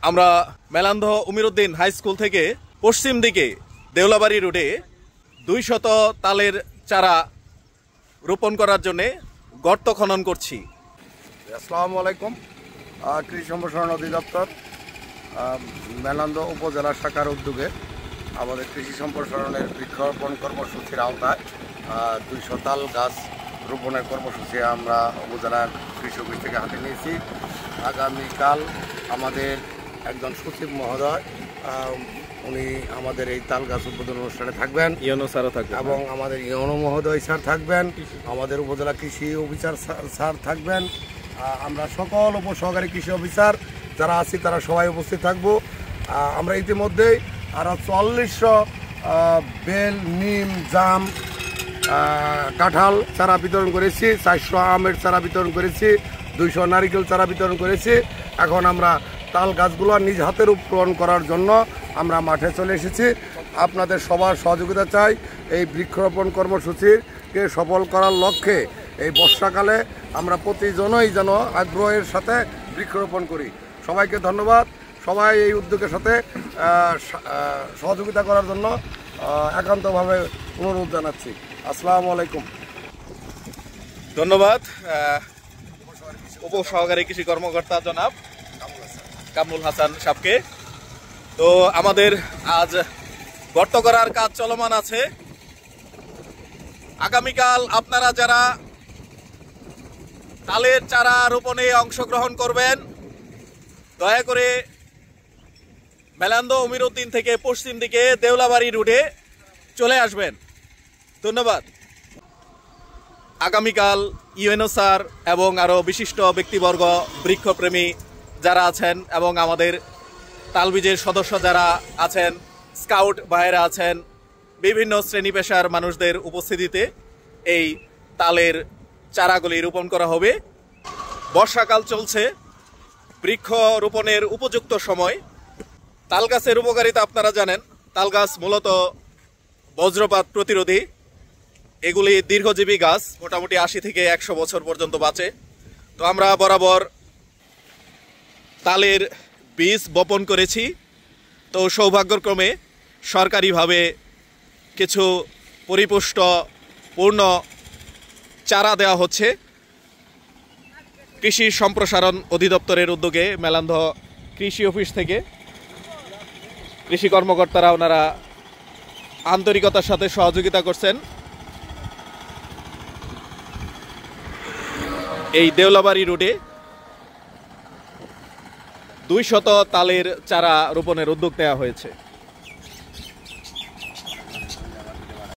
আমরা মেলান্ধ উমিরউদ্দিন high school থেকে পশ্চিম দিকে দেউলাবাড়ি রোডে 200 তালের চারা রোপণ করার জন্য গর্ত খনন করছি। আসসালামু আলাইকুম। কৃষি সম্প্রসারণ অধিদপ্তর মেলান্ধ উপজেলা শাখার উদ্যোগে আমাদের কৃষি সম্প্রসারণের বৃক্ষরোপণ কর্মসূচির আওতায় 200 তাল গাছ রোপণের কর্মসূচি আমরা উপজেলার কৃষি অফিস থেকে হাতে নিয়েছি। আগামীকাল আমাদের একজন সচিব মহোদয় উনি আমাদের এই তাল গাছ উদ্বোধন অনুষ্ঠানে থাকবেন, ইউনো স্যারও থাকবেন এবং আমাদের ইউনো মহোদয় স্যার থাকবেন, আমাদের উপজেলা কৃষি অফিসার স্যার থাকবেন। আমরা সকল উপসহকারী কৃষি অফিসার যারা আছি তারা সবাই উপস্থিত থাকব। আমরা ইতিমধ্যেই আরও 4400 বেল, নিম, জাম, কাঁঠাল চারা বিতরণ করেছি, 400 আমের চারা বিতরণ করেছি, 200 নারিকেল চারা বিতরণ করেছি। এখন আমরা তাল গাছগুলো নিজ হাতে রোপণ করার জন্য আমরা মাঠে চলে এসেছি। আপনাদের সবার সহযোগিতা চাই এই বৃক্ষরোপণ কর্মসূচিকে সফল করার লক্ষ্যে। এই বর্ষাকালে আমরা প্রতিজনই যেন আগ্রহের সাথে বৃক্ষরোপণ করি। সবাইকে ধন্যবাদ। সবাই এই উদ্যোগের সাথে সহযোগিতা করার জন্য একান্তভাবে অনুরোধ জানাচ্ছি। আসসালামু আলাইকুম। ধন্যবাদ উপসহকারী কৃষি কর্মকর্তা জনাব কামরুল হাসান সাহেবকে। তো আমাদের আজ গর্ত করার কাজ চলমান আছে। আগামীকাল আপনারা যারা তালের চারা রোপণে অংশগ্রহণ করবেন, দয়া করে মেলান্ধ উমিরউদ্দিন থেকে পশ্চিম দিকে দেউলাবাড়ি রোডে চলে আসবেন। ধন্যবাদ। আগামীকাল ইউএনও স্যার এবং আরও বিশিষ্ট ব্যক্তিবর্গ, বৃক্ষপ্রেমী যারা আছেন এবং আমাদের তালবীজের সদস্য যারা আছেন, স্কাউট ভাইয়েরা আছেন, বিভিন্ন শ্রেণী পেশার মানুষদের উপস্থিতিতে এই তালের চারাগুলি রোপণ করা হবে। বর্ষাকাল চলছে, বৃক্ষ রোপণের উপযুক্ত সময়। তাল গাছের উপকারিতা আপনারা জানেন। তাল গাছ মূলত বজ্রপাত প্রতিরোধী। এগুলি দীর্ঘজীবী গাছ, মোটামুটি 80 থেকে 100 বছর পর্যন্ত বাঁচে। তো আমরা বরাবর তালের বীজ বপন করেছি। তো সৌভাগ্যক্রমে সরকারিভাবে কিছু পরিপুষ্ট পূর্ণ চারা দেওয়া হচ্ছে কৃষি সম্প্রসারণ অধিদপ্তরের উদ্যোগে। মেলান্ধ কৃষি অফিস থেকে কৃষি কর্মকর্তারা ওনারা আন্তরিকতার সাথে সহযোগিতা করছেন। এই দেউলাবাড়ি রোডে 200 তালের চারা রোপণের উদ্যোগ নেওয়া হয়েছে।